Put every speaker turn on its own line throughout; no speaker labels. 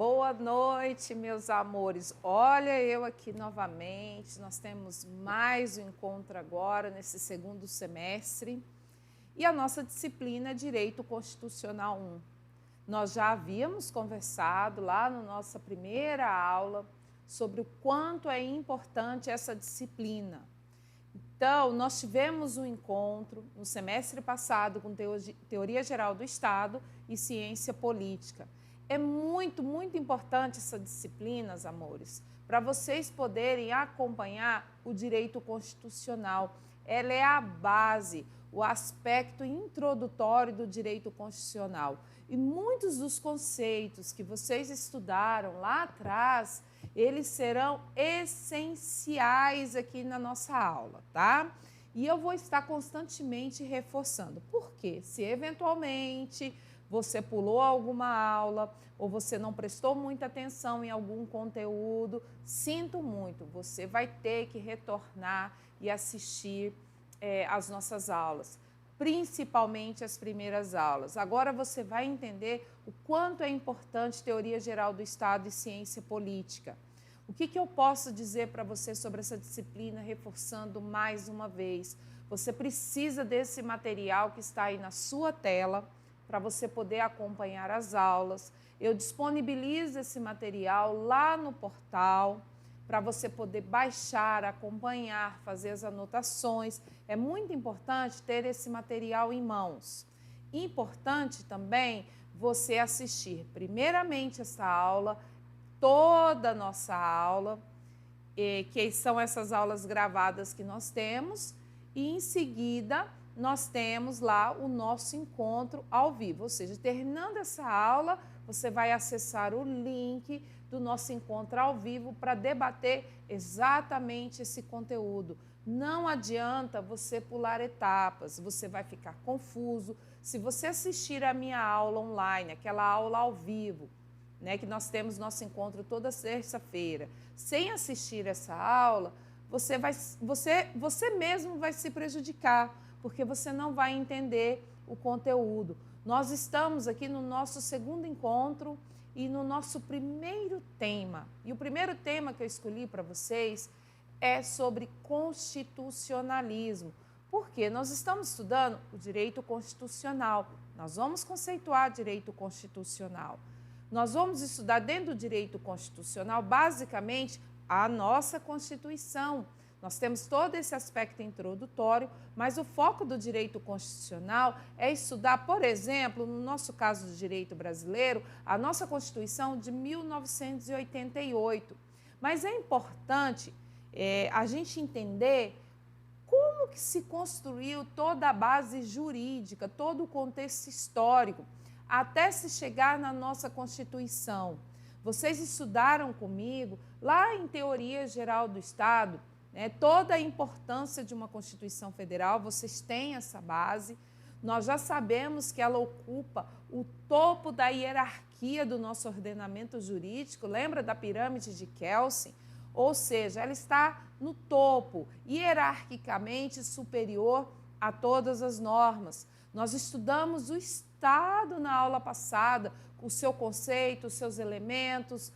Boa noite, meus amores. Olha, eu aqui novamente. Nós temos mais um encontro agora, nesse segundo semestre. E a nossa disciplina é Direito Constitucional 1. Nós já havíamos conversado lá na nossa primeira aula sobre o quanto é importante essa disciplina. Então, nós tivemos um encontro no semestre passado com Teoria Geral do Estado e Ciência Política. É muito importante essa disciplina, amores, para vocês poderem acompanhar o direito constitucional. Ela é a base, o aspecto introdutório do direito constitucional. E muitos dos conceitos que vocês estudaram lá atrás, eles serão essenciais aqui na nossa aula, tá? E eu vou estar constantemente reforçando. Por quê? Se eventualmente você pulou alguma aula ou você não prestou muita atenção em algum conteúdo, sinto muito, você vai ter que retornar e assistir as nossas aulas, principalmente as primeiras aulas. Agora você vai entender o quanto é importante Teoria Geral do Estado e Ciência Política. O que eu posso dizer para você sobre essa disciplina, reforçando mais uma vez? Você precisa desse material que está aí na sua tela, para você poder acompanhar as aulas. Eu disponibilizo esse material lá no portal, para você poder baixar, acompanhar, fazer as anotações. É muito importante ter esse material em mãos. Importante também você assistir, primeiramente, essa aula, toda a nossa aula, que são essas aulas gravadas que nós temos, e em seguida nós temos lá o nosso encontro ao vivo, ou seja, terminando essa aula, você vai acessar o link do nosso encontro ao vivo para debater exatamente esse conteúdo. Não adianta você pular etapas, você vai ficar confuso. Se você assistir a minha aula online, aquela aula ao vivo, né, que nós temos nosso encontro toda terça-feira, sem assistir essa aula, você mesmo vai se prejudicar, porque você não vai entender o conteúdo. Nós estamos aqui no nosso segundo encontro e no nosso primeiro tema. E o primeiro tema que eu escolhi para vocês é sobre constitucionalismo. Por quê? Nós estamos estudando o direito constitucional. Nós vamos conceituar direito constitucional. Nós vamos estudar dentro do direito constitucional, basicamente, a nossa Constituição. Nós temos todo esse aspecto introdutório, mas o foco do direito constitucional é estudar, por exemplo, no nosso caso do direito brasileiro, a nossa Constituição de 1988. Mas é importante a gente entender como que se construiu toda a base jurídica, todo o contexto histórico, até se chegar na nossa Constituição. Vocês estudaram comigo, lá em Teoria Geral do Estado, toda a importância de uma Constituição Federal, vocês têm essa base. Nós já sabemos que ela ocupa o topo da hierarquia do nosso ordenamento jurídico, lembra da pirâmide de Kelsen? Ou seja, ela está no topo, hierarquicamente superior a todas as normas. Nós estudamos o Estado na aula passada, o seu conceito, os seus elementos,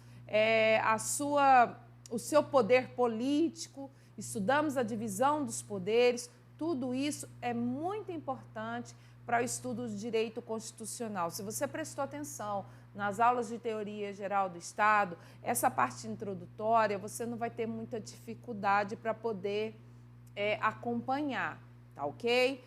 o seu poder político, estudamos a divisão dos poderes. Tudo isso é muito importante para o estudo do direito constitucional. Se você prestou atenção nas aulas de Teoria Geral do Estado, essa parte introdutória, você não vai ter muita dificuldade para poder acompanhar, tá ok?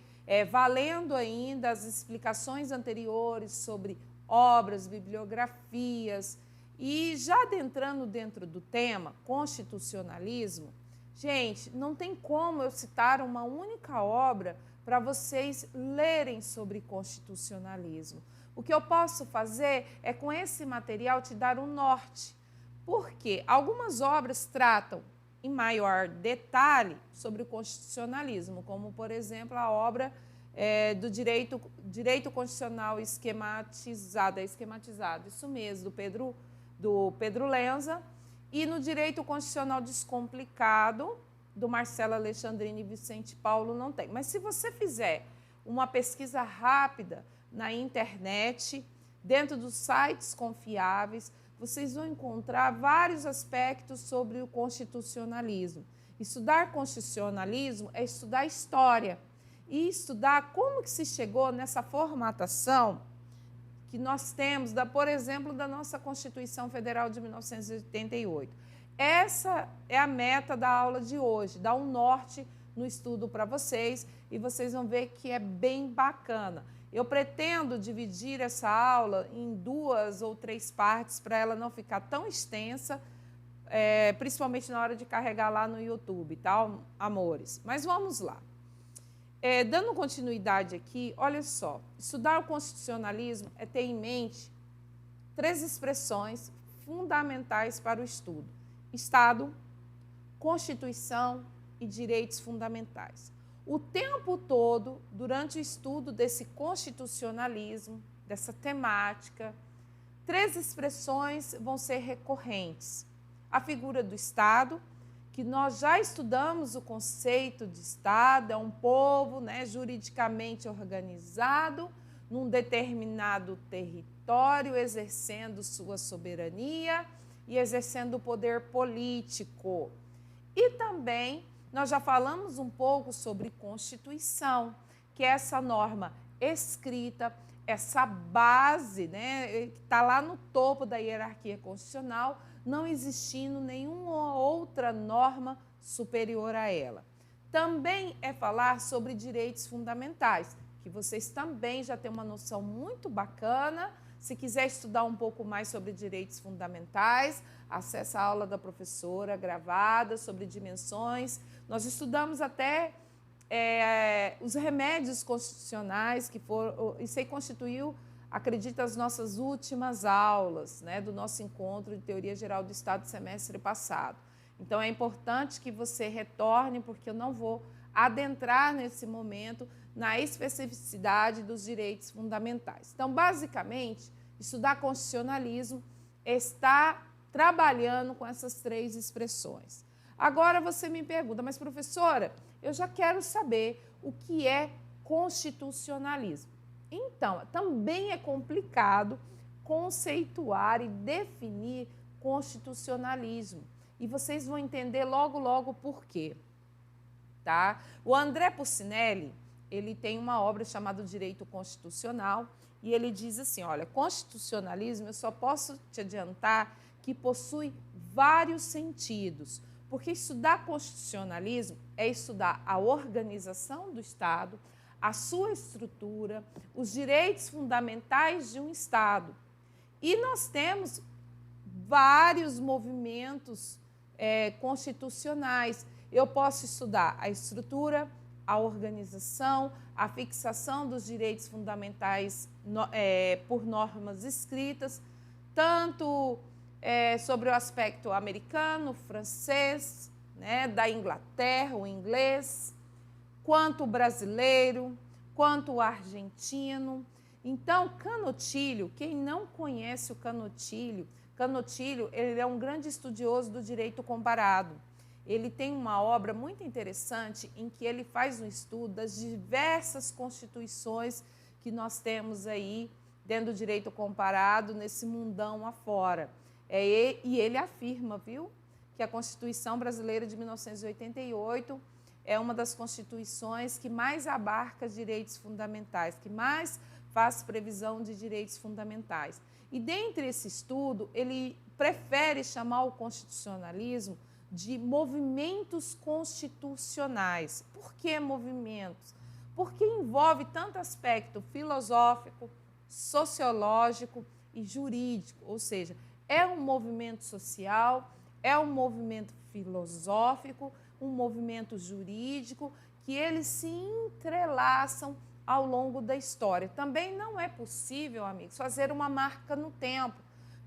Valendo ainda as explicações anteriores sobre obras, bibliografias, e já adentrando dentro do tema constitucionalismo, gente, não tem como eu citar uma única obra para vocês lerem sobre constitucionalismo. O que eu posso fazer é, com esse material, te dar um norte. Por quê? Algumas obras tratam em maior detalhe sobre o constitucionalismo, como, por exemplo, a obra do direito constitucional esquematizado, isso mesmo, do Pedro Lenza, e no direito constitucional descomplicado, do Marcelo Alexandrini e Vicente Paulo, não tem. Mas se você fizer uma pesquisa rápida na internet, dentro dos sites confiáveis, vocês vão encontrar vários aspectos sobre o constitucionalismo. Estudar constitucionalismo é estudar história e estudar como que se chegou nessa formatação que nós temos, por exemplo, da nossa Constituição Federal de 1988. Essa é a meta da aula de hoje, dar um norte no estudo para vocês e vocês vão ver que é bem bacana. Eu pretendo dividir essa aula em 2 ou 3 partes para ela não ficar tão extensa, principalmente na hora de carregar lá no YouTube, tá, amores? Mas vamos lá. Dando continuidade aqui, olha só, estudar o constitucionalismo é ter em mente 3 expressões fundamentais para o estudo: Estado, Constituição e direitos fundamentais. O tempo todo, durante o estudo desse constitucionalismo, dessa temática, 3 expressões vão ser recorrentes. A figura do Estado, que nós já estudamos o conceito de Estado, é um povo, né, juridicamente organizado num determinado território, exercendo sua soberania e exercendo o poder político. E também nós já falamos um pouco sobre Constituição, que é essa norma escrita, essa base, né, que está lá no topo da hierarquia constitucional, não existindo nenhuma outra norma superior a ela. Também é falar sobre direitos fundamentais, que vocês também já têm uma noção muito bacana. Se quiser estudar um pouco mais sobre direitos fundamentais, acesse a aula da professora gravada sobre dimensões. Nós estudamos até os remédios constitucionais, isso aí constituiu, acredito, as nossas últimas aulas, né, do nosso encontro de Teoria Geral do Estado semestre passado. Então, é importante que você retorne, porque eu não vou adentrar nesse momento na especificidade dos direitos fundamentais. Então, basicamente, estudar constitucionalismo está trabalhando com essas 3 expressões. Agora você me pergunta, mas professora, eu já quero saber o que é constitucionalismo. Então, também é complicado conceituar e definir constitucionalismo. E vocês vão entender logo por quê. Tá? O André Puccinelli, ele tem uma obra chamada Direito Constitucional e ele diz assim, olha, constitucionalismo, eu só posso te adiantar que possui vários sentidos, porque estudar constitucionalismo é estudar a organização do Estado, a sua estrutura, os direitos fundamentais de um Estado. E nós temos vários movimentos constitucionais. Eu posso estudar a estrutura, a organização, a fixação dos direitos fundamentais por normas escritas, tanto sobre o aspecto americano, francês, né, da Inglaterra, o inglês, quanto o brasileiro, quanto o argentino. Então, Canutilho, quem não conhece o Canutilho, ele é um grande estudioso do direito comparado. Ele tem uma obra muito interessante em que ele faz um estudo das diversas constituições que nós temos aí dentro do direito comparado, nesse mundão afora. E ele afirma, viu, que a Constituição Brasileira de 1988 é uma das constituições que mais abarca direitos fundamentais, que mais faz previsão de direitos fundamentais. E dentre esse estudo, ele prefere chamar o constitucionalismo de movimentos constitucionais. Por que movimentos? Porque envolve tanto aspecto filosófico, sociológico e jurídico, ou seja, é um movimento social, é um movimento filosófico, um movimento jurídico, que eles se entrelaçam ao longo da história. Também não é possível, amigos, fazer uma marca no tempo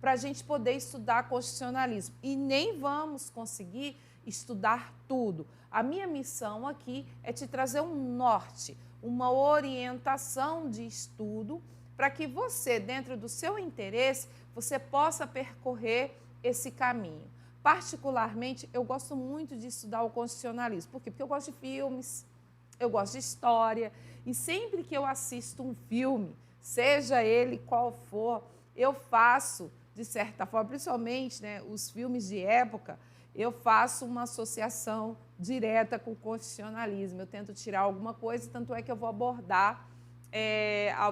para a gente poder estudar constitucionalismo. E nem vamos conseguir estudar tudo. A minha missão aqui é te trazer um norte, uma orientação de estudo para que você, dentro do seu interesse, você possa percorrer esse caminho. Particularmente, eu gosto muito de estudar o constitucionalismo. Por quê? Porque eu gosto de filmes, eu gosto de história, e sempre que eu assisto um filme, seja ele qual for, eu faço de certa forma, principalmente, né, os filmes de época, eu faço uma associação direta com o constitucionalismo. Eu tento tirar alguma coisa, tanto é que eu vou abordar,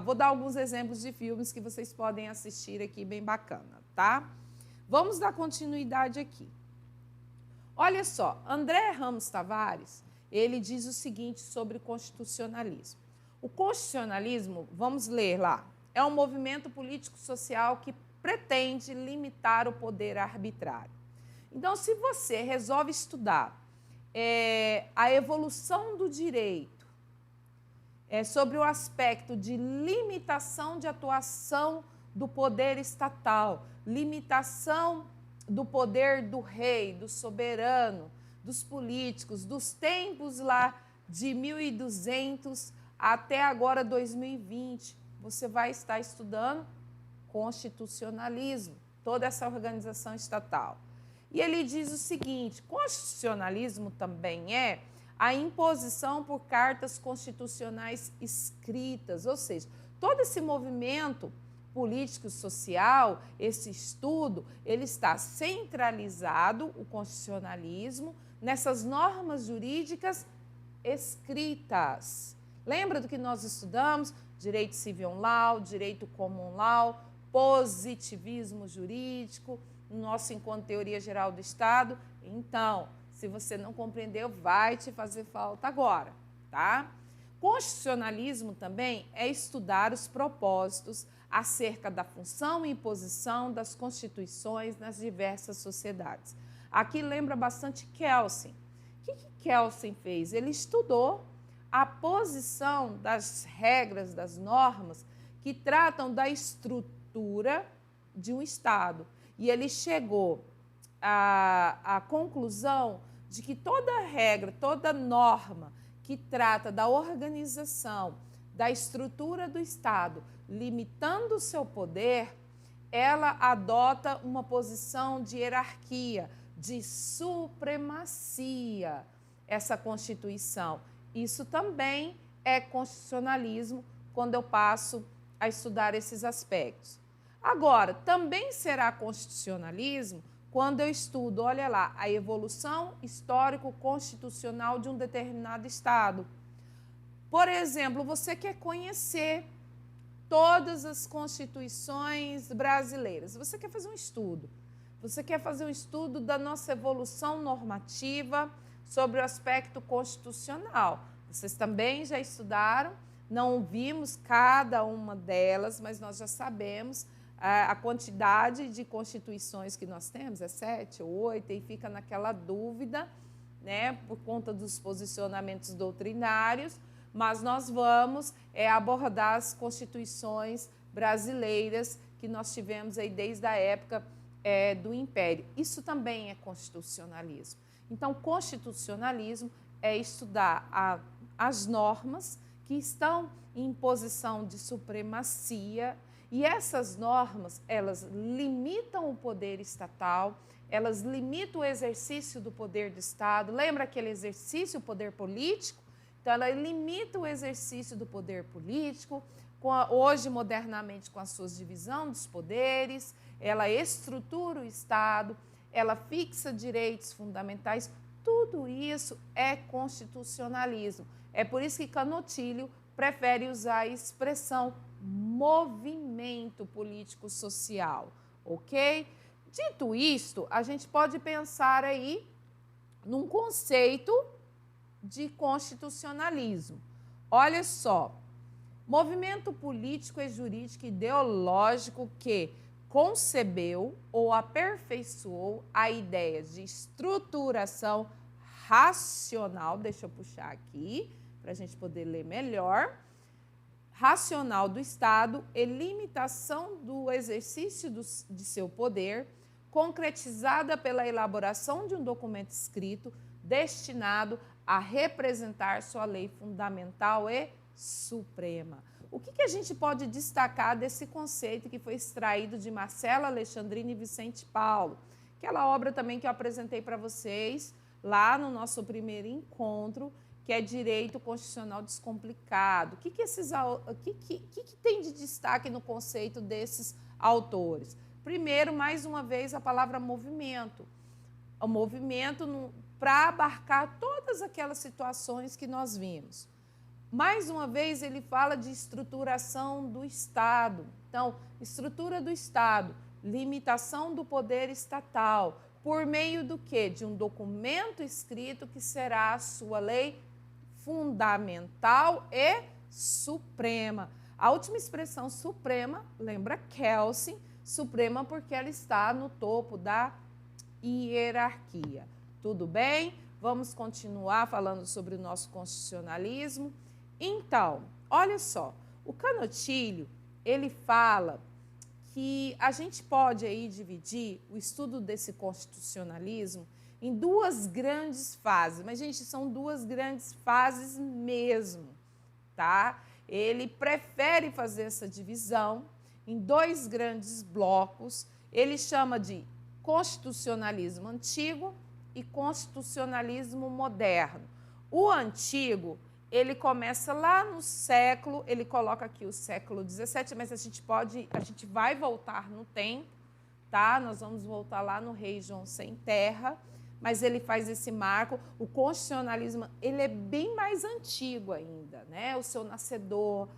vou dar alguns exemplos de filmes que vocês podem assistir aqui, bem bacana, tá? Vamos dar continuidade aqui. Olha só, André Ramos Tavares, ele diz o seguinte sobre o constitucionalismo. O constitucionalismo, vamos ler lá, é um movimento político-social que pretende limitar o poder arbitrário. Então, se você resolve estudar a evolução do direito, sobre o aspecto de limitação de atuação do poder estatal, limitação do poder do rei, do soberano, dos políticos, dos tempos lá de 1200 até agora 2020, você vai estar estudando constitucionalismo, toda essa organização estatal. E ele diz o seguinte, constitucionalismo também é a imposição por cartas constitucionais escritas, ou seja, todo esse movimento político-social, esse estudo, ele está centralizado, o constitucionalismo, nessas normas jurídicas escritas. Lembra do que nós estudamos? Direito civil law, direito common law, positivismo jurídico, nosso encontro Teoria Geral do Estado. Então, se você não compreendeu, vai te fazer falta agora, tá? Constitucionalismo também é estudar os propósitos acerca da função e imposição das constituições nas diversas sociedades. Aqui lembra bastante Kelsen. O que Kelsen fez? Ele estudou a posição das regras, das normas que tratam da estrutura de um Estado. E ele chegou à conclusão de que toda regra, toda norma que trata da organização, da estrutura do Estado, limitando o seu poder, ela adota uma posição de hierarquia, de supremacia, essa Constituição. Isso também é constitucionalismo quando eu passo a estudar esses aspectos. Agora, também será constitucionalismo quando eu estudo, olha lá, a evolução histórico-constitucional de um determinado Estado. Por exemplo, você quer conhecer todas as constituições brasileiras, você quer fazer um estudo. Você quer fazer um estudo da nossa evolução normativa sobre o aspecto constitucional. Vocês também já estudaram, não vimos cada uma delas, mas nós já sabemos a quantidade de constituições que nós temos, é 7 ou 8, e fica naquela dúvida, né, por conta dos posicionamentos doutrinários, mas nós vamos abordar as constituições brasileiras que nós tivemos aí desde a época do Império. Isso também é constitucionalismo. Então, constitucionalismo é estudar as normas que estão em posição de supremacia, e essas normas, elas limitam o poder estatal, elas limitam o exercício do poder do Estado. Lembra aquele exercício, o poder político? Então, ela limita o exercício do poder político, hoje, modernamente, com a sua divisão dos poderes, ela estrutura o Estado, ela fixa direitos fundamentais. Tudo isso é constitucionalismo. É por isso que Canutilho prefere usar a expressão movimento político-social, ok? Dito isto, a gente pode pensar aí num conceito de constitucionalismo. Olha só, movimento político e jurídico ideológico que concebeu ou aperfeiçoou a ideia de estruturação racional, deixa eu puxar aqui para a gente poder ler melhor, racional do Estado e limitação do exercício de seu poder, concretizada pela elaboração de um documento escrito destinado a representar sua lei fundamental e suprema. O que a gente pode destacar desse conceito que foi extraído de Marcelo Alexandrino e Vicente Paulo? Aquela obra também que eu apresentei para vocês lá no nosso primeiro encontro, que é Direito Constitucional Descomplicado. O que tem de destaque no conceito desses autores? Primeiro, mais uma vez, a palavra movimento. O movimento para abarcar todas aquelas situações que nós vimos. Mais uma vez, ele fala de estruturação do Estado. Então, estrutura do Estado, limitação do poder estatal, por meio do quê? De um documento escrito que será a sua lei fundamental e suprema. A última expressão suprema, lembra Kelsen, suprema porque ela está no topo da hierarquia. Tudo bem? Vamos continuar falando sobre o nosso constitucionalismo. Então, olha só, o Canottilho, ele fala que a gente pode aí dividir o estudo desse constitucionalismo em duas grandes fases, mas, gente, são duas grandes fases mesmo, tá? Ele prefere fazer essa divisão em dois grandes blocos, ele chama de constitucionalismo antigo e constitucionalismo moderno. O antigo, ele começa lá no século, ele coloca aqui o século XVII, mas a gente vai voltar no tempo, tá? Nós vamos voltar lá no rei João Sem Terra, mas ele faz esse marco. O constitucionalismo, ele é bem mais antigo ainda, né? O seu nascedor,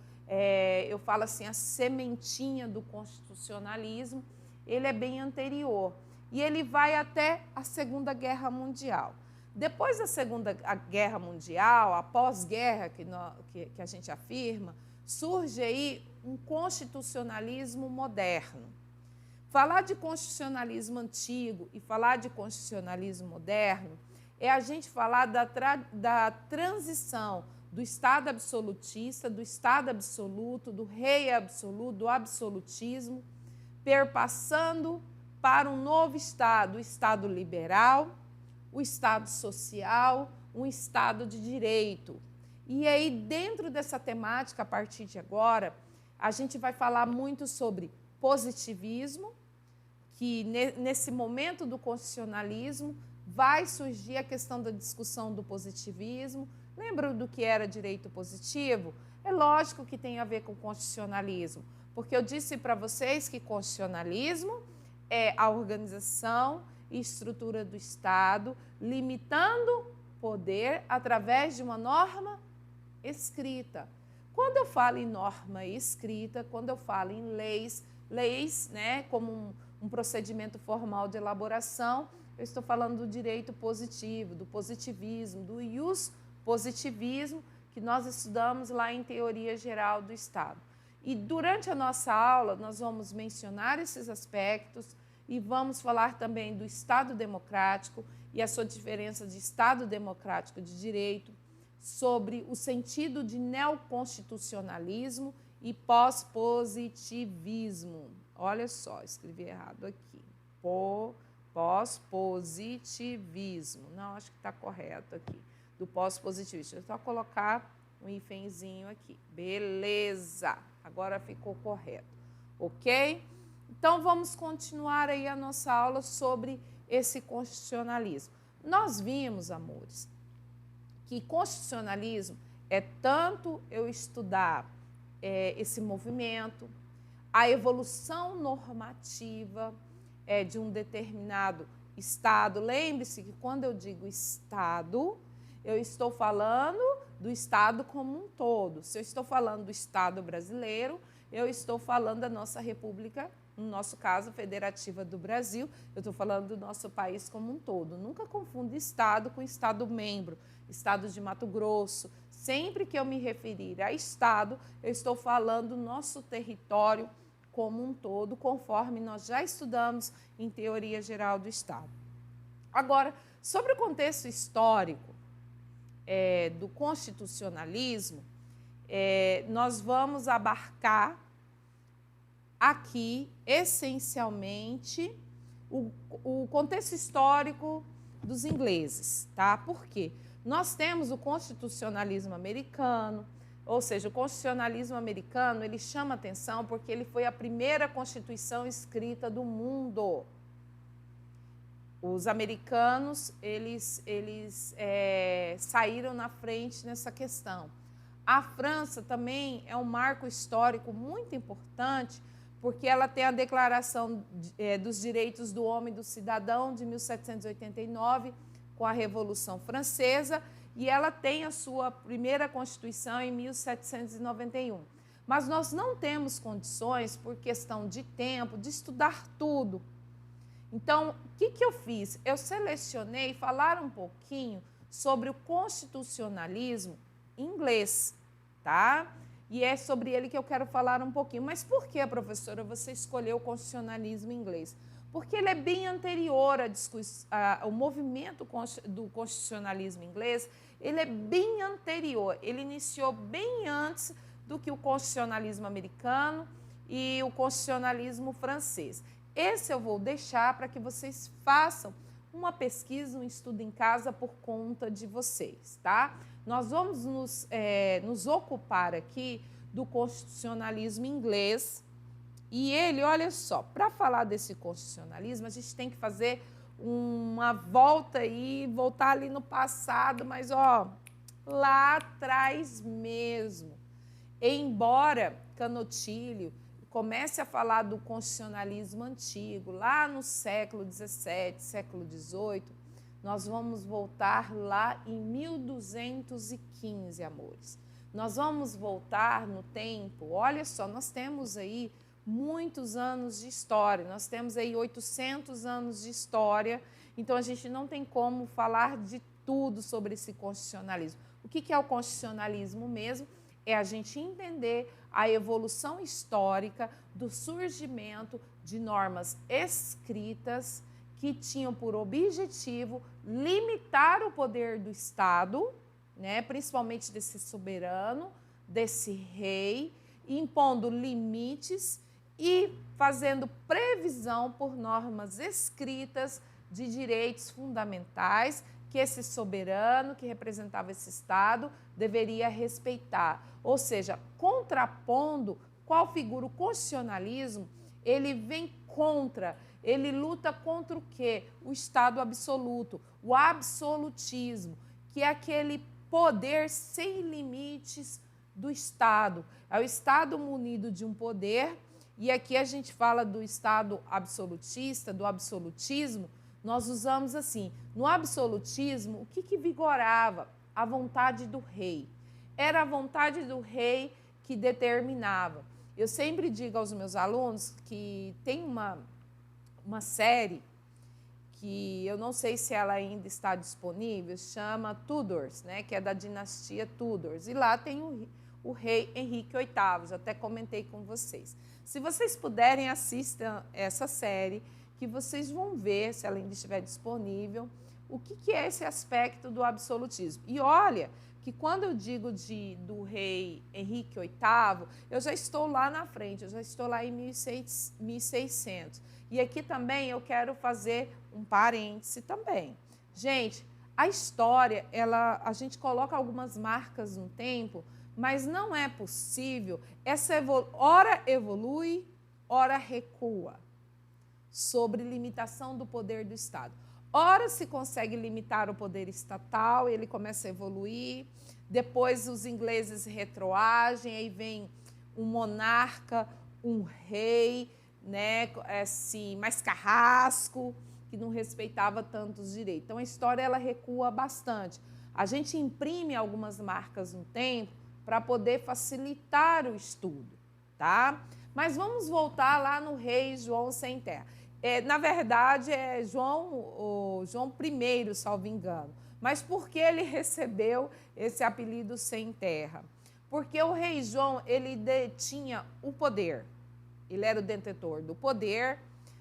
eu falo assim, a sementinha do constitucionalismo, ele é bem anterior. E ele vai até a Segunda Guerra Mundial. Depois da Segunda Guerra Mundial, a pós-guerra que a gente afirma, surge aí um constitucionalismo moderno. Falar de constitucionalismo antigo e falar de constitucionalismo moderno é a gente falar da transição do Estado absolutista, do Estado absoluto, do rei absoluto, do absolutismo, perpassando para um novo Estado, o Estado liberal, o Estado social, um Estado de direito. E aí, dentro dessa temática, a partir de agora, a gente vai falar muito sobre positivismo, que nesse momento do constitucionalismo vai surgir a questão da discussão do positivismo. Lembra do que era direito positivo? É lógico que tem a ver com constitucionalismo, porque eu disse para vocês que constitucionalismo é a organização e estrutura do Estado, limitando poder através de uma norma escrita. Quando eu falo em norma escrita, quando eu falo em leis, né, como um procedimento formal de elaboração, eu estou falando do direito positivo, do positivismo, do ius positivismo, que nós estudamos lá em Teoria Geral do Estado. E durante a nossa aula, nós vamos mencionar esses aspectos e vamos falar também do Estado democrático e a sua diferença de Estado democrático de direito, sobre o sentido de neoconstitucionalismo e pós-positivismo. Olha só, escrevi errado aqui. Pós-positivismo. Não, acho que está correto aqui. Do pós-positivismo. Deixa eu só colocar um hífenzinho aqui. Beleza. Agora ficou correto. Ok? Então, vamos continuar aí a nossa aula sobre esse constitucionalismo. Nós vimos, amores, que constitucionalismo é tanto eu estudar esse movimento, a evolução normativa de um determinado Estado. Lembre-se que quando eu digo Estado, eu estou falando do Estado como um todo. Se eu estou falando do Estado brasileiro, eu estou falando da nossa República, no nosso caso, Federativa do Brasil, eu estou falando do nosso país como um todo. Nunca confunda Estado com Estado membro, Estado de Mato Grosso. Sempre que eu me referir a Estado, eu estou falando do nosso território como um todo, conforme nós já estudamos em Teoria Geral do Estado. Agora, sobre o contexto histórico do constitucionalismo, nós vamos abarcar aqui, essencialmente, o contexto histórico dos ingleses, tá? Por quê? Nós temos o constitucionalismo americano, ou seja, o constitucionalismo americano, ele chama atenção porque ele foi a primeira constituição escrita do mundo. Os americanos, eles saíram na frente nessa questão. A França também é um marco histórico muito importante, porque ela tem a Declaração dos Direitos do Homem e do Cidadão de 1789, com a Revolução Francesa, e ela tem a sua primeira Constituição em 1791. Mas nós não temos condições, por questão de tempo, de estudar tudo. Então, o que eu fiz? Eu selecionei falar um pouquinho sobre o constitucionalismo inglês, tá? E é sobre ele que eu quero falar um pouquinho. Mas por que, professora, você escolheu o constitucionalismo inglês? Porque ele é bem anterior ao movimento do constitucionalismo inglês, ele é bem anterior, ele iniciou bem antes do que o constitucionalismo americano e o constitucionalismo francês. Esse eu vou deixar para que vocês façam uma pesquisa, um estudo em casa por conta de vocês, tá? Nós vamos nos ocupar aqui do constitucionalismo inglês. E ele, olha só, para falar desse constitucionalismo, a gente tem que fazer uma volta aí, voltar ali no passado, mas ó, lá atrás mesmo. Embora Canotilho comece a falar do constitucionalismo antigo, lá no século XVII, século XVIII, nós vamos voltar lá em 1215, amores. Nós vamos voltar no tempo, olha só, nós temos aí muitos anos de história, nós temos aí 800 anos de história, então a gente não tem como falar de tudo sobre esse constitucionalismo. O que é o constitucionalismo mesmo? É a gente entender a evolução histórica do surgimento de normas escritas que tinham por objetivo limitar o poder do Estado, né, principalmente desse soberano, desse rei, impondo limites e fazendo previsão por normas escritas de direitos fundamentais que esse soberano, que representava esse Estado, deveria respeitar. Ou seja, contrapondo qual figura o constitucionalismo, ele vem contra, ele luta contra o quê? O Estado absoluto, o absolutismo, que é aquele poder sem limites do Estado. É o Estado munido de um poder. E aqui a gente fala do Estado absolutista, do absolutismo, nós usamos assim, no absolutismo, o que vigorava? A vontade do rei. Era a vontade do rei que determinava. Eu sempre digo aos meus alunos que tem uma série que eu não sei se ela ainda está disponível, chama Tudors, né, que é da dinastia Tudors. E lá tem o rei Henrique VIII, já até comentei com vocês. Se vocês puderem, assistam essa série, que vocês vão ver, se ela ainda estiver disponível, o que é esse aspecto do absolutismo. E olha, que quando eu digo do rei Henrique VIII, eu já estou lá na frente, eu já estou lá em 1600. E aqui também eu quero fazer um parêntese também. Gente, a história, a gente coloca algumas marcas no tempo, mas não é possível, ora evolui, ora recua, sobre limitação do poder do Estado. Ora se consegue limitar o poder estatal, ele começa a evoluir, depois os ingleses retroagem, aí vem um monarca, um rei, né, assim, mais carrasco, que não respeitava tantos direitos. Então a história ela recua bastante. A gente imprime algumas marcas no tempo para poder facilitar o estudo, tá? Mas vamos voltar lá no rei João Sem Terra. Na verdade, é João I, salvo engano. Mas por que ele recebeu esse apelido Sem Terra? Porque o rei João, ele detinha o poder. Ele era o detentor do poder,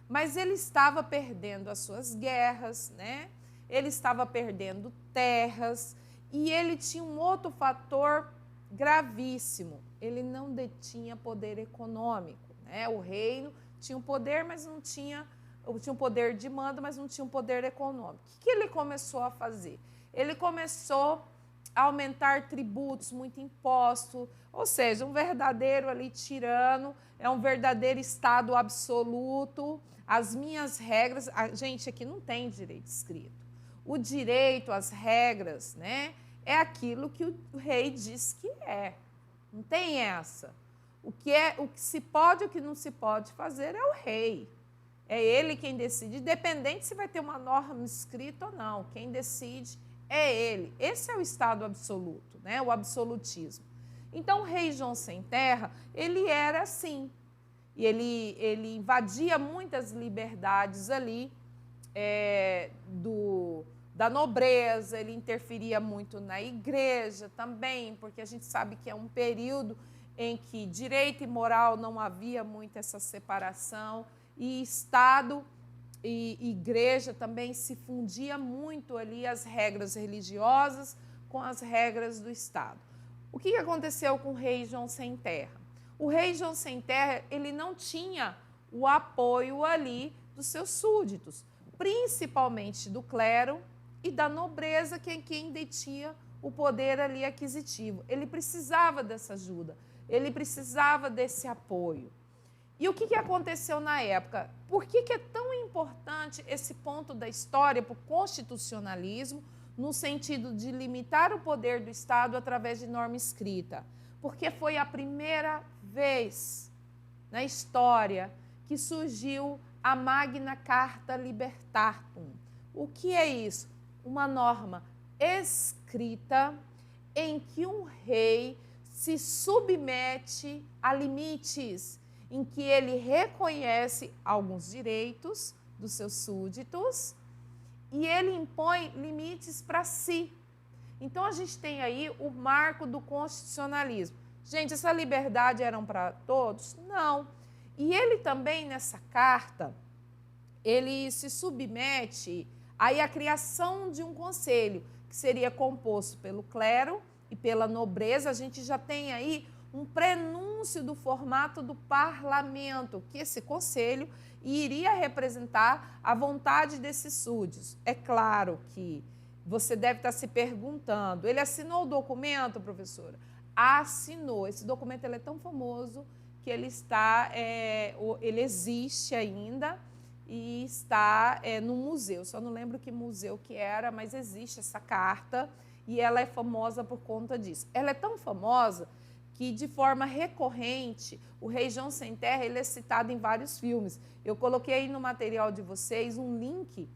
mas ele estava perdendo as suas guerras, né? Ele estava perdendo terras e ele tinha um outro fator gravíssimo. Ele não detinha poder econômico, né? O reino tinha um poder, mas não tinha um poder de mando, mas não tinha um poder econômico. O que ele começou a fazer? Ele começou a aumentar tributos, muito imposto, ou seja, um verdadeiro ali tirano, é um verdadeiro Estado absoluto. As minhas regras, gente, aqui não tem direito escrito. O direito, as regras, né, é aquilo que o rei diz que é. Não tem essa. O que se pode e o que não se pode fazer é o rei. É ele quem decide, independente se vai ter uma norma escrita ou não. Quem decide é ele. Esse é o estado absoluto, né? O absolutismo. Então, o rei João Sem Terra, ele era assim. E ele invadia muitas liberdades ali da nobreza, ele interferia muito na igreja também, porque a gente sabe que é um período em que direito e moral não havia muito essa separação, e Estado e igreja também se fundia muito ali as regras religiosas com as regras do Estado. O que aconteceu com o rei João Sem Terra? O rei João Sem Terra, ele não tinha o apoio ali dos seus súditos, principalmente do clero e da nobreza, quem detinha o poder ali aquisitivo. Ele precisava dessa ajuda, ele precisava desse apoio. E o que aconteceu na época? Por que é tão importante esse ponto da história para o constitucionalismo, no sentido de limitar o poder do Estado através de norma escrita? Porque foi a primeira vez na história que surgiu a Magna Carta Libertatum. O que é isso? Uma norma escrita em que um rei se submete a limites, em que ele reconhece alguns direitos dos seus súditos e ele impõe limites para si. Então, a gente tem aí o marco do constitucionalismo. Gente, essa liberdade era para todos? Não. E ele também, nessa carta, ele se submete aí à criação de um conselho, que seria composto pelo clero e pela nobreza. A gente já tem aí um prenúncio do formato do parlamento, que esse conselho iria representar a vontade desses súditos. É claro que você deve estar se perguntando, ele assinou o documento, professora? Assinou. Esse documento ele é tão famoso que ele existe ainda e está no museu. Só não lembro que museu que era, mas existe essa carta e ela é famosa por conta disso. Ela é tão famosa que, de forma recorrente, o rei João Sem Terra ele é citado em vários filmes. Eu coloquei aí no material de vocês um link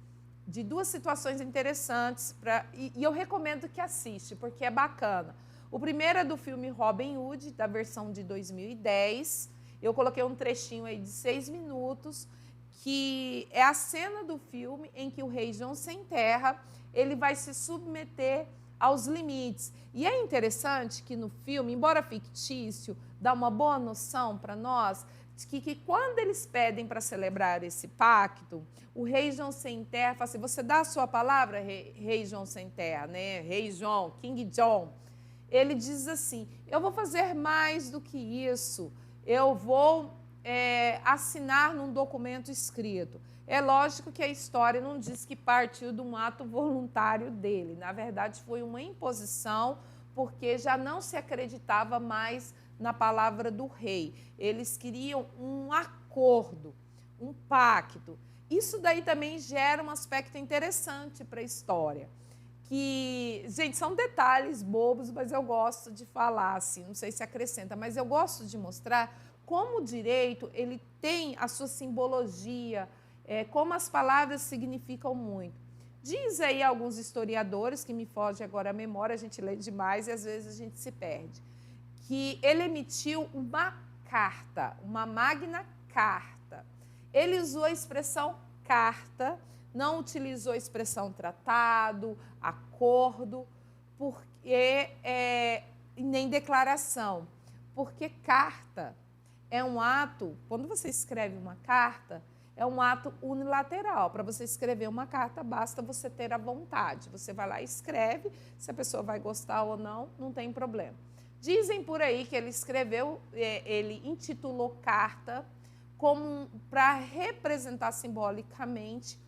de duas situações interessantes e eu recomendo que assista, porque é bacana. O primeiro é do filme Robin Hood, da versão de 2010. Eu coloquei um trechinho aí de 6 minutos, que é a cena do filme em que o rei João Sem Terra ele vai se submeter aos limites. E é interessante que no filme, embora fictício, dá uma boa noção para nós de que quando eles pedem para celebrar esse pacto, o rei João Sem Terra fala assim, você dá a sua palavra, rei João Sem Terra, né? Rei João, King John. Ele diz assim, eu vou fazer mais do que isso, eu vou assinar num documento escrito. É lógico que a história não diz que partiu de um ato voluntário dele. Na verdade, foi uma imposição, porque já não se acreditava mais na palavra do rei. Eles queriam um acordo, um pacto. Isso daí também gera um aspecto interessante para a história. Que, gente, são detalhes bobos, mas eu gosto de falar assim, não sei se acrescenta, mas eu gosto de mostrar como o direito ele tem a sua simbologia, como as palavras significam muito. Diz aí alguns historiadores, que me foge agora a memória, a gente lê demais e às vezes a gente se perde, que ele emitiu uma carta, uma Magna Carta. Ele usou a expressão carta, não utilizou a expressão tratado, acordo, porque, nem declaração, porque carta é um ato, quando você escreve uma carta, é um ato unilateral. Para você escrever uma carta, basta você ter a vontade. Você vai lá e escreve, se a pessoa vai gostar ou não, não tem problema. Dizem por aí que ele escreveu, ele intitulou carta como para representar simbolicamente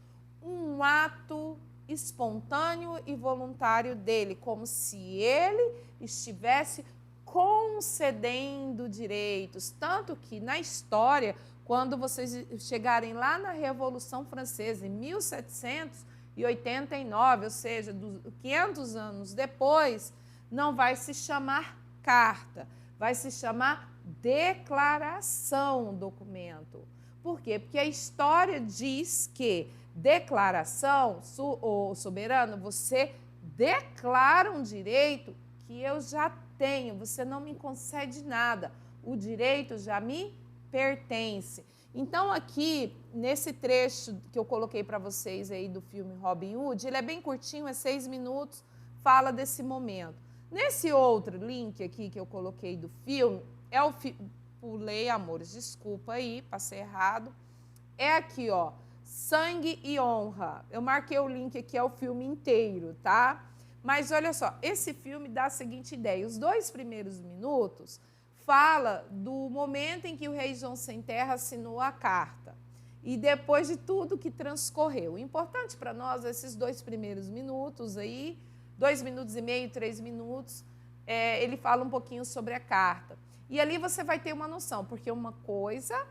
um ato espontâneo e voluntário dele, como se ele estivesse concedendo direitos. Tanto que na história, quando vocês chegarem lá na Revolução Francesa, em 1789, ou seja, 500 anos depois, não vai se chamar carta, vai se chamar declaração, documento. Por quê? Porque a história diz que declaração, o soberano, você declara um direito que eu já tenho, você não me concede nada, o direito já me pertence. Então aqui, nesse trecho que eu coloquei para vocês aí do filme Robin Hood, ele é bem curtinho, é 6 minutos, fala desse momento. Nesse outro link aqui que eu coloquei do filme, pulei, amores, desculpa aí, passei errado, é aqui, ó, Sangue e Honra. Eu marquei o link aqui, é o filme inteiro, tá? Mas olha só, esse filme dá a seguinte ideia, os 2 primeiros minutos fala do momento em que o rei João Sem Terra assinou a carta e depois de tudo que transcorreu. O importante para nós, esses 2 primeiros minutos aí, 2 minutos e meio, 3 minutos, ele fala um pouquinho sobre a carta. E ali você vai ter uma noção, porque uma coisa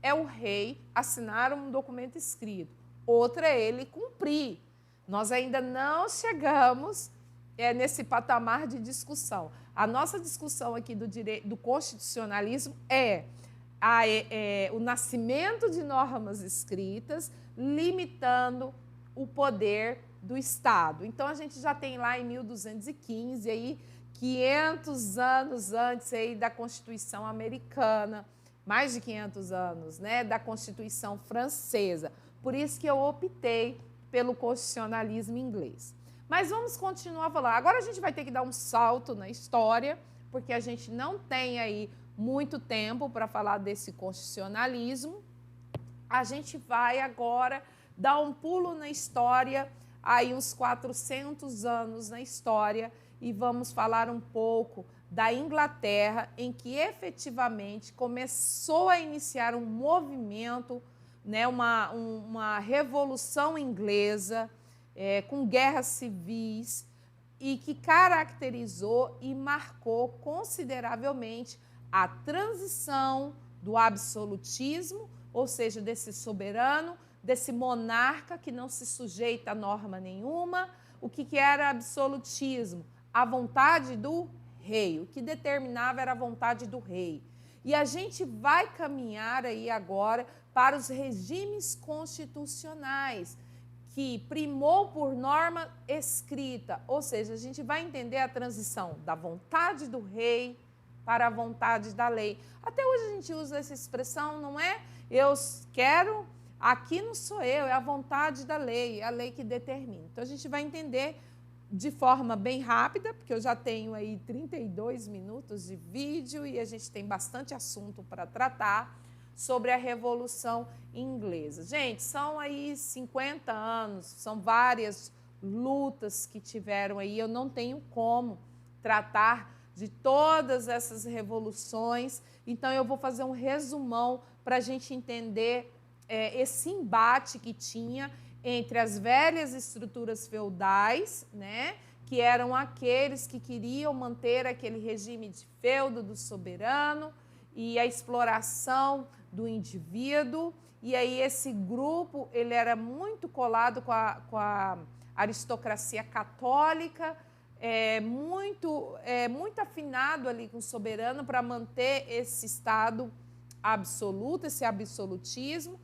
é o rei assinar um documento escrito, outra é ele cumprir. Nós ainda não chegamos nesse patamar de discussão. A nossa discussão aqui do constitucionalismo é o nascimento de normas escritas limitando o poder do Estado. Então, a gente já tem lá em 1215, aí, 500 anos antes aí da Constituição americana, mais de 500 anos, né, da Constituição francesa. Por isso que eu optei pelo constitucionalismo inglês. Mas vamos continuar falando. Agora a gente vai ter que dar um salto na história, porque a gente não tem aí muito tempo para falar desse constitucionalismo. A gente vai agora dar um pulo na história, aí uns 400 anos na história, e vamos falar um pouco da Inglaterra, em que efetivamente começou a iniciar um movimento, né, uma revolução inglesa, com guerras civis, e que caracterizou e marcou consideravelmente a transição do absolutismo, ou seja, desse soberano, desse monarca que não se sujeita a norma nenhuma. O que era absolutismo? A vontade do rei. O que determinava era a vontade do rei. E a gente vai caminhar aí agora para os regimes constitucionais, que primou por norma escrita, ou seja, a gente vai entender a transição da vontade do rei para a vontade da lei. Até hoje a gente usa essa expressão, não é? Eu quero, aqui não sou eu, é a vontade da lei, é a lei que determina. Então a gente vai entender de forma bem rápida, porque eu já tenho aí 32 minutos de vídeo e a gente tem bastante assunto para tratar sobre a Revolução Inglesa. Gente, são aí 50 anos, são várias lutas que tiveram aí, eu não tenho como tratar de todas essas revoluções, então eu vou fazer um resumão para a gente entender esse embate que tinha entre as velhas estruturas feudais, né, que eram aqueles que queriam manter aquele regime de feudo do soberano e a exploração do indivíduo, e aí esse grupo ele era muito colado com a aristocracia católica, muito afinado ali com o soberano para manter esse Estado absoluto, esse absolutismo.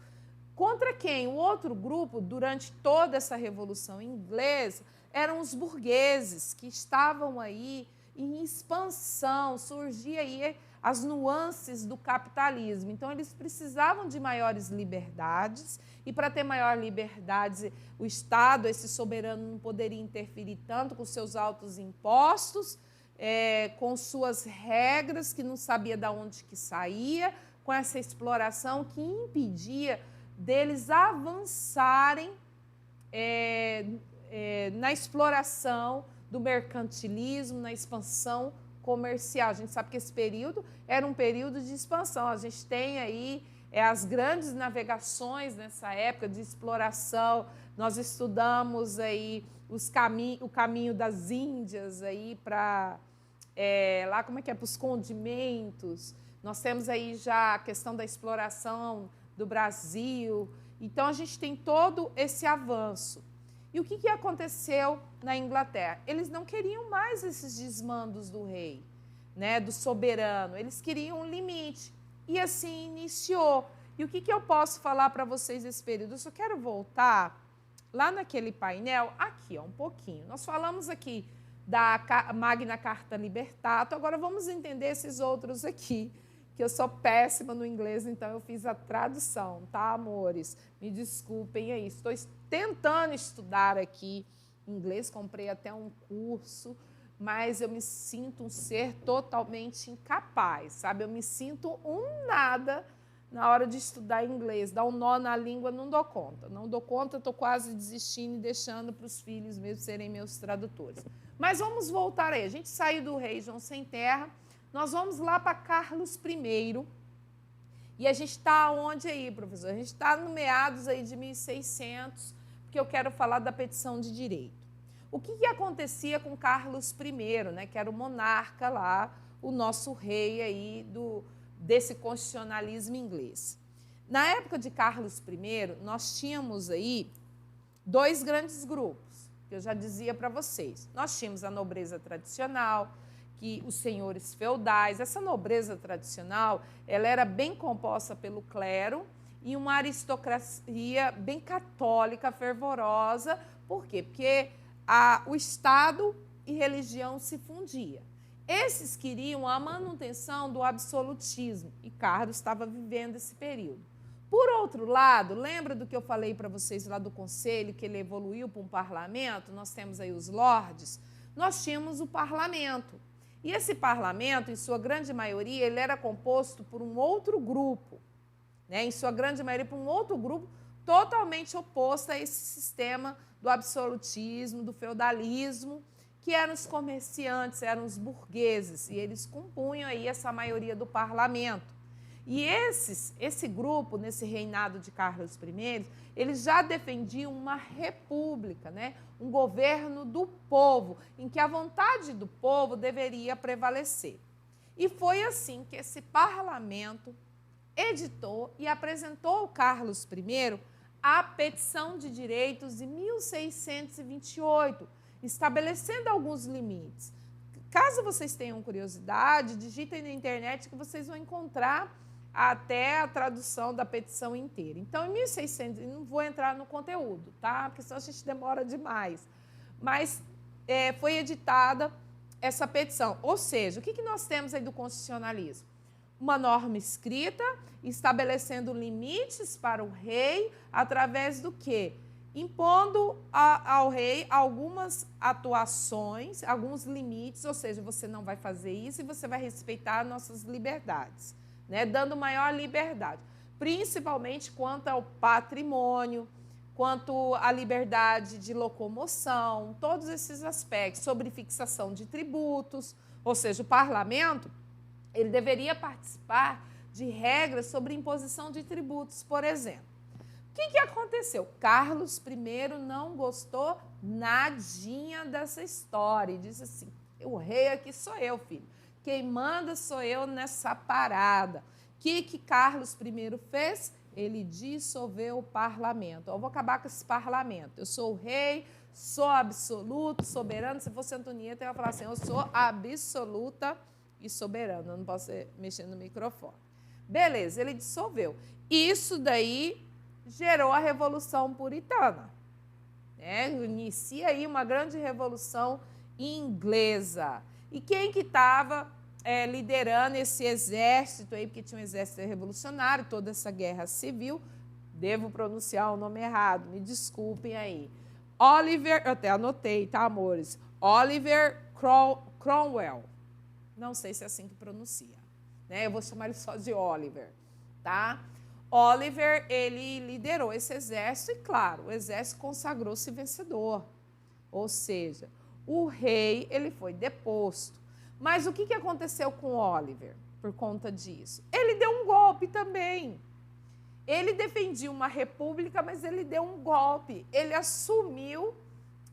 Contra quem? O outro grupo, durante toda essa Revolução Inglesa, eram os burgueses, que estavam aí em expansão, surgia aí as nuances do capitalismo. Então, eles precisavam de maiores liberdades, e para ter maior liberdade, o Estado, esse soberano, não poderia interferir tanto com seus altos impostos, com suas regras, que não sabia de onde que saía, com essa exploração que impedia deles avançarem na exploração do mercantilismo, na expansão comercial. A gente sabe que esse período era um período de expansão. A gente tem aí as grandes navegações nessa época de exploração. Nós estudamos aí o caminho das Índias aí para lá como é que é, para os condimentos. Nós temos aí já a questão da exploração do Brasil. Então a gente tem todo esse avanço. E o que aconteceu na Inglaterra? Eles não queriam mais esses desmandos do rei, né, do soberano. Eles queriam um limite. E assim iniciou. E o que eu posso falar para vocês nesse período? Eu só quero voltar lá naquele painel, aqui, ó, um pouquinho. Nós falamos aqui da Magna Carta Libertatum, agora vamos entender esses outros aqui, que eu sou péssima no inglês, então eu fiz a tradução, tá, amores? Me desculpem aí, estou tentando estudar aqui inglês, comprei até um curso, mas eu me sinto um ser totalmente incapaz, sabe? Eu me sinto um nada na hora de estudar inglês, dá um nó na língua, não dou conta, estou quase desistindo e deixando para os filhos mesmo serem meus tradutores. Mas vamos voltar aí, a gente saiu do rei João Sem Terra, nós vamos lá para Carlos I, e a gente está onde aí, professor? A gente está no meados aí de 1600, porque eu quero falar da petição de direito. O que acontecia com Carlos I, né, que era o monarca lá, o nosso rei aí desse constitucionalismo inglês? Na época de Carlos I, nós tínhamos aí dois grandes grupos, que eu já dizia para vocês. Nós tínhamos a nobreza tradicional, que os senhores feudais, essa nobreza tradicional, ela era bem composta pelo clero e uma aristocracia bem católica, fervorosa. Por quê? Porque o Estado e religião se fundiam. Esses queriam a manutenção do absolutismo e Carlos estava vivendo esse período. Por outro lado, lembra do que eu falei para vocês lá do conselho, que ele evoluiu para um parlamento? Nós temos aí os lordes, nós tínhamos o parlamento. E esse parlamento, em sua grande maioria, ele era composto por um outro grupo, né? Em sua grande maioria, por um outro grupo totalmente oposto a esse sistema do absolutismo, do feudalismo, que eram os comerciantes, eram os burgueses, e eles compunham aí essa maioria do parlamento. E esse grupo, nesse reinado de Carlos I, eles já defendiam uma república, né? Um governo do povo, em que a vontade do povo deveria prevalecer. E foi assim que esse parlamento editou e apresentou ao Carlos I a petição de direitos de 1628, estabelecendo alguns limites. Caso vocês tenham curiosidade, digitem na internet que vocês vão encontrar até a tradução da petição inteira. Então, em 1600, não vou entrar no conteúdo, tá? Porque senão a gente demora demais. Mas foi editada essa petição. Ou seja, o que nós temos aí do constitucionalismo? Uma norma escrita estabelecendo limites para o rei através do quê? Impondo ao rei algumas atuações, alguns limites, ou seja, você não vai fazer isso e você vai respeitar nossas liberdades, né? Dando maior liberdade, principalmente quanto ao patrimônio, quanto à liberdade de locomoção, todos esses aspectos, sobre fixação de tributos, ou seja, o parlamento ele deveria participar de regras sobre imposição de tributos, por exemplo. O que aconteceu? Carlos I não gostou nadinha dessa história e disse assim, o rei aqui sou eu, filho. Quem manda sou eu nessa parada. O que Carlos I fez? Ele dissolveu o parlamento. Eu vou acabar com esse parlamento. Eu sou o rei, sou absoluto, soberano. Se fosse Antonieta, eu ia falar assim, eu sou absoluta e soberana. Eu não posso mexer no microfone. Beleza, ele dissolveu. Isso daí gerou a Revolução Puritana, né? Inicia aí uma grande revolução inglesa. E quem que estava liderando esse exército aí, porque tinha um exército revolucionário, toda essa guerra civil, devo pronunciar o nome errado, me desculpem aí. Oliver, eu até anotei, tá, amores? Oliver Cromwell. Não sei se é assim que pronuncia, né? Eu vou chamar ele só de Oliver, tá? Oliver, ele liderou esse exército e, claro, o exército consagrou-se vencedor. Ou seja, o rei ele foi deposto. Mas o que aconteceu com Oliver por conta disso? Ele deu um golpe também. Ele defendia uma república, mas ele deu um golpe. Ele assumiu,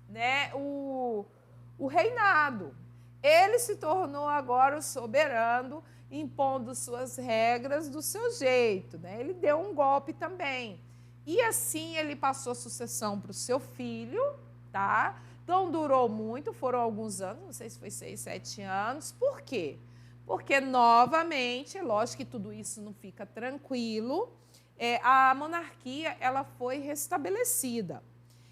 né, o reinado. Ele se tornou agora o soberano, impondo suas regras do seu jeito, né? Ele deu um golpe também. E assim ele passou a sucessão para o seu filho, tá? Não durou muito, foram alguns anos, não sei se foi 6, 7 anos. Por quê? Porque, novamente, é lógico que tudo isso não fica tranquilo, a monarquia ela foi restabelecida.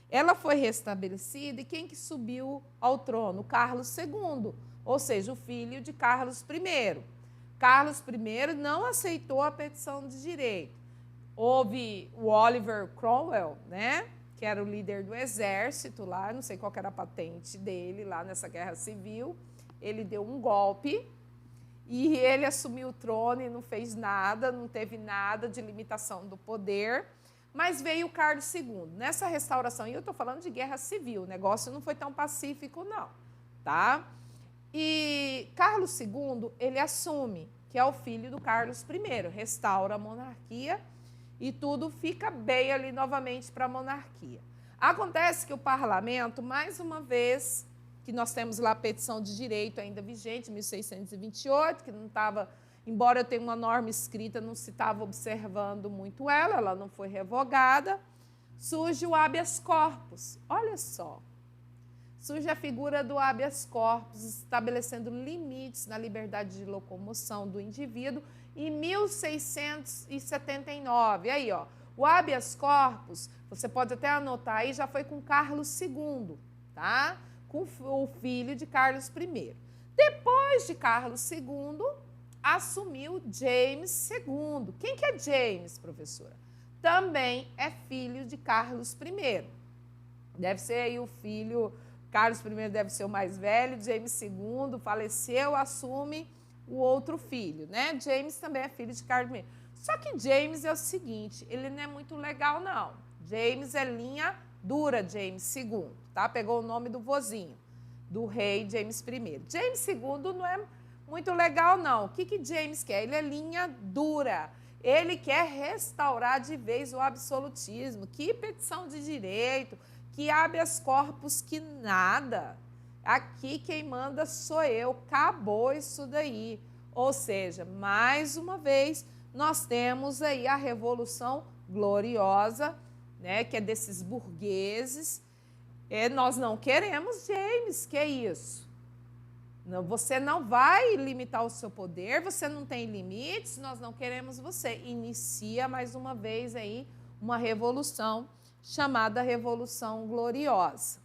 Ela foi restabelecida e quem que subiu ao trono? Carlos II, ou seja, o filho de Carlos I. Carlos I não aceitou a petição de direito. Houve o Oliver Cromwell, né, que era o líder do exército lá, não sei qual era a patente dele lá nessa guerra civil. Ele deu um golpe e ele assumiu o trono e não fez nada, não teve nada de limitação do poder. Mas veio o Carlos II. Nessa restauração, e eu estou falando de guerra civil, o negócio não foi tão pacífico, não. Tá? E Carlos II, ele assume, que é o filho do Carlos I, restaura a monarquia e tudo fica bem ali novamente para a monarquia. Acontece que o parlamento, mais uma vez, que nós temos lá a petição de direito ainda vigente, 1628, que não estava... Embora eu tenha uma norma escrita, não se estava observando muito ela não foi revogada. Surge o habeas corpus. Olha só. Surge a figura do habeas corpus, estabelecendo limites na liberdade de locomoção do indivíduo em 1679. Aí, ó, o habeas corpus, você pode até anotar aí, já foi com Carlos II, tá? Com o filho de Carlos I. Depois de Carlos II, assumiu James II. Quem que é James, professora? Também é filho de Carlos I. Deve ser aí o filho, Carlos I deve ser o mais velho, James II faleceu, assume o outro filho, né? James também é filho de Carlos I. Só que James é o seguinte, ele não é muito legal, não. James é linha dura, James II, tá? Pegou o nome do vozinho, do rei James I. James II não é muito legal, não. O que James quer? Ele é linha dura. Ele quer restaurar de vez o absolutismo. Que petição de direito, que habeas corpus, que nada. Aqui quem manda sou eu. Acabou isso daí. Ou seja, mais uma vez, nós temos aí a Revolução Gloriosa, né, que é desses burgueses. Nós não queremos James, que é isso? Não, você não vai limitar o seu poder, você não tem limites, nós não queremos você. Inicia mais uma vez aí uma revolução chamada Revolução Gloriosa.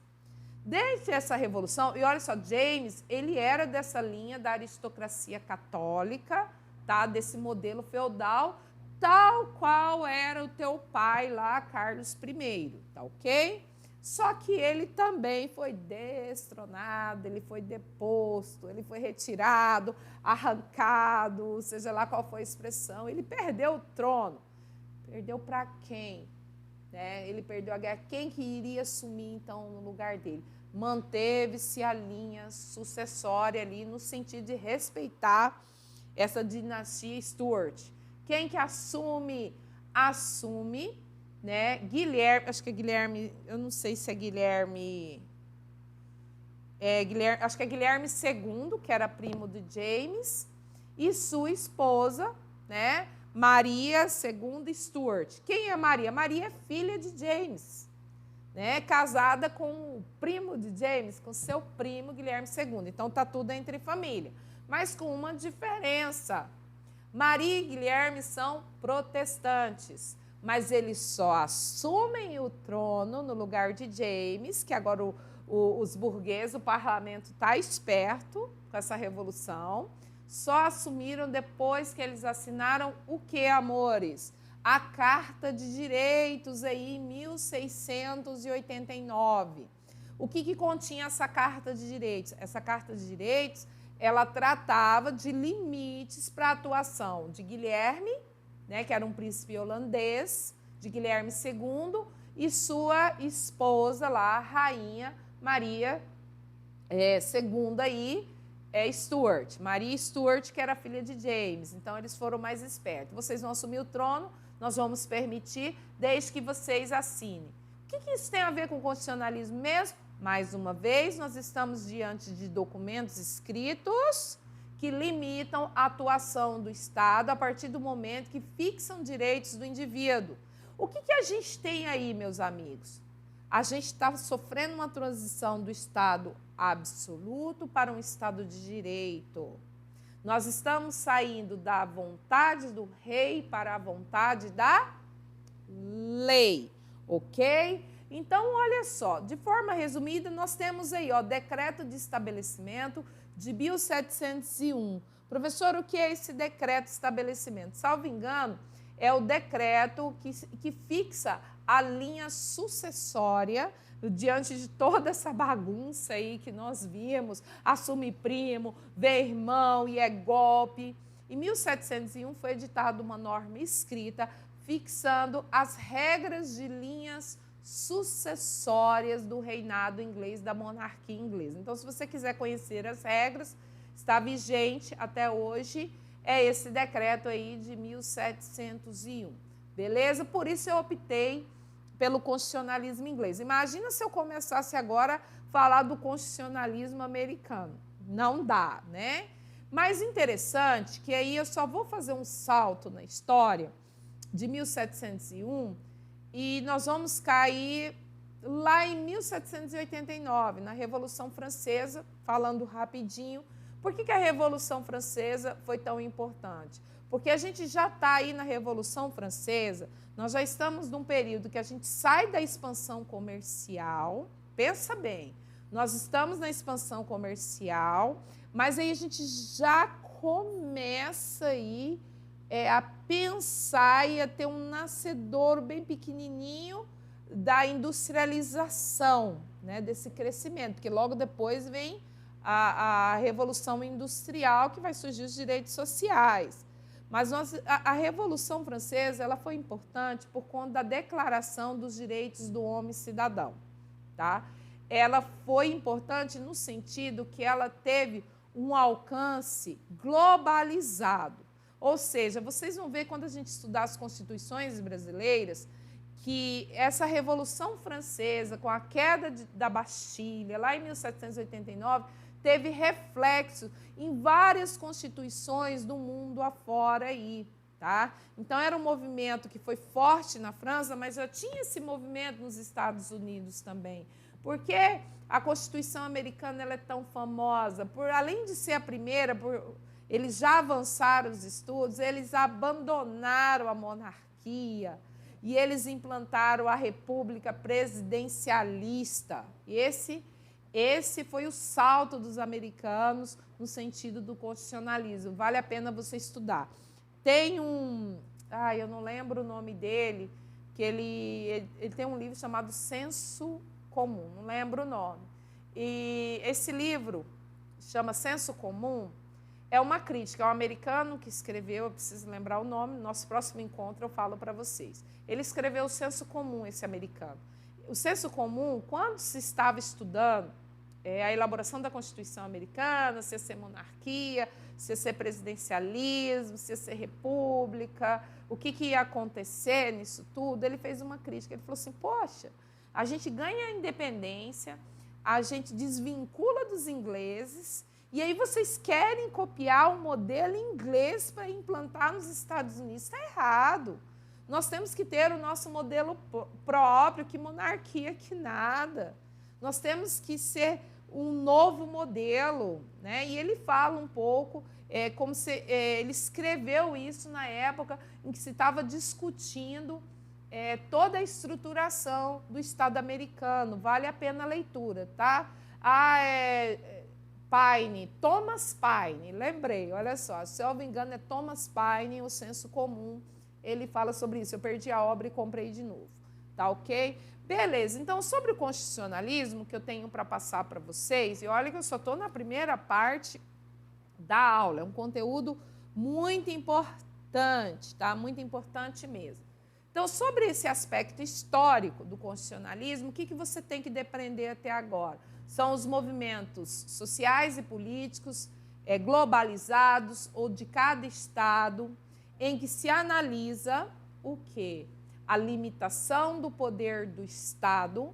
Desde essa revolução, e olha só, James, ele era dessa linha da aristocracia católica, tá? Desse modelo feudal, tal qual era o teu pai lá, Carlos I, tá ok? Só que ele também foi destronado, ele foi deposto, ele foi retirado, arrancado, seja lá qual foi a expressão. Ele perdeu o trono. Perdeu para quem? Ele perdeu a guerra. Quem que iria assumir, então, no lugar dele? Manteve-se a linha sucessória ali, no sentido de respeitar essa dinastia Stuart. Quem que assume? Assume... Guilherme, acho que é Guilherme, eu não sei se é Guilherme, acho que é Guilherme II, que era primo de James, e sua esposa, né, Maria II Stuart. Quem é Maria? Maria é filha de James, né, casada com o primo de James, com seu primo Guilherme II. Então tá tudo entre família, mas com uma diferença. Maria e Guilherme são protestantes, mas eles só assumem o trono no lugar de James, que agora os burgueses, o parlamento está esperto com essa revolução, só assumiram depois que eles assinaram o que, amores? A Carta de Direitos aí em 1689. O que continha essa Carta de Direitos? Essa Carta de Direitos, ela tratava de limites para a atuação de Guilherme, né, que era um príncipe holandês, de Guilherme II, e sua esposa lá, a rainha Maria II aí, Stuart. Maria Stuart, que era filha de James. Então, eles foram mais espertos. Vocês vão assumir o trono, nós vamos permitir, desde que vocês assinem. O que isso tem a ver com constitucionalismo mesmo? Mais uma vez, nós estamos diante de documentos escritos que limitam a atuação do Estado a partir do momento que fixam direitos do indivíduo. O que a gente tem aí, meus amigos? A gente está sofrendo uma transição do Estado absoluto para um Estado de direito. Nós estamos saindo da vontade do rei para a vontade da lei, ok? Então, olha só, de forma resumida, nós temos aí, ó, decreto de estabelecimento de 1701. Professor, o que é esse decreto de estabelecimento? Salvo engano, é o decreto que fixa a linha sucessória diante de toda essa bagunça aí que nós vimos, assume primo, vê irmão e é golpe. Em 1701 foi editada uma norma escrita fixando as regras de linhas sucessórias do reinado inglês, da monarquia inglesa. Então, se você quiser conhecer as regras, está vigente até hoje, é esse decreto aí de 1701, beleza? Por isso eu optei pelo constitucionalismo inglês. Imagina se eu começasse agora a falar do constitucionalismo americano. Não dá, né? Mas interessante que aí eu só vou fazer um salto na história de 1701 e nós vamos cair lá em 1789, na Revolução Francesa, falando rapidinho. Por que a Revolução Francesa foi tão importante? Porque a gente já está aí na Revolução Francesa, nós já estamos num período que a gente sai da expansão comercial, pensa bem, nós estamos na expansão comercial, mas aí a gente já começa aí a pensar e a ter um nascedouro bem pequenininho da industrialização, né, desse crescimento, porque logo depois vem a Revolução Industrial, que vai surgir os direitos sociais. Mas a Revolução Francesa ela foi importante por conta da Declaração dos Direitos do Homem e Cidadão. Tá? Ela foi importante no sentido que ela teve um alcance globalizado. Ou seja, vocês vão ver quando a gente estudar as constituições brasileiras que essa Revolução Francesa, com a queda da Bastilha, lá em 1789, teve reflexo em várias constituições do mundo afora aí, tá? Então, era um movimento que foi forte na França, mas já tinha esse movimento nos Estados Unidos também. Por que a Constituição americana ela é tão famosa? Por, além de ser a primeira, eles já avançaram os estudos, eles abandonaram a monarquia e eles implantaram a república presidencialista. E esse foi o salto dos americanos no sentido do constitucionalismo. Vale a pena você estudar. Tem eu não lembro o nome dele, que ele tem um livro chamado Senso Comum, não lembro o nome. E esse livro chama Senso Comum, é uma crítica, é um americano que escreveu, eu preciso lembrar o nome, no nosso próximo encontro eu falo para vocês. Ele escreveu o Senso Comum, esse americano. O senso comum, quando se estava estudando a elaboração da Constituição americana, se ia ser monarquia, se ia ser presidencialismo, se ia ser república, o que ia acontecer nisso tudo, ele fez uma crítica. Ele falou assim, poxa, a gente ganha a independência, a gente desvincula dos ingleses, e aí vocês querem copiar o modelo inglês para implantar nos Estados Unidos. Está errado. Nós temos que ter o nosso modelo próprio, que monarquia, que nada. Nós temos que ser um novo modelo, né? E ele fala um pouco, como se ele escreveu isso na época em que se estava discutindo toda a estruturação do Estado americano. Vale a pena a leitura, tá? Paine, Thomas Paine, lembrei, olha só, se eu não me engano é Thomas Paine, o Senso Comum, ele fala sobre isso. Eu perdi a obra e comprei de novo, tá ok? Beleza, então sobre o constitucionalismo que eu tenho para passar para vocês, e olha que eu só estou na primeira parte da aula, é um conteúdo muito importante, tá? Muito importante mesmo. Então, sobre esse aspecto histórico do constitucionalismo, o que você tem que depreender até agora? São os movimentos sociais e políticos globalizados ou de cada estado, em que se analisa o quê? A limitação do poder do Estado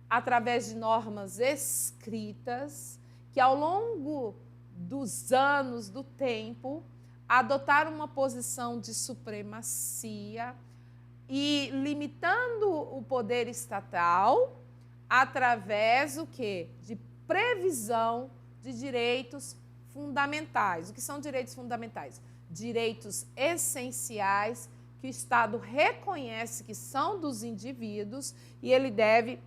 através de normas escritas que, ao longo dos anos, do tempo, adotaram uma posição de supremacia e limitando o poder estatal através do quê? De previsão de direitos fundamentais. O que são direitos fundamentais? Direitos essenciais que o Estado reconhece que são dos indivíduos e ele deve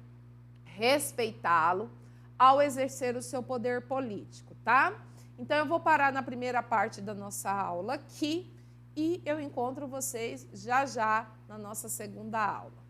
respeitá-lo ao exercer o seu poder político, tá? Então, eu vou parar na primeira parte da nossa aula aqui e eu encontro vocês já já na nossa segunda aula.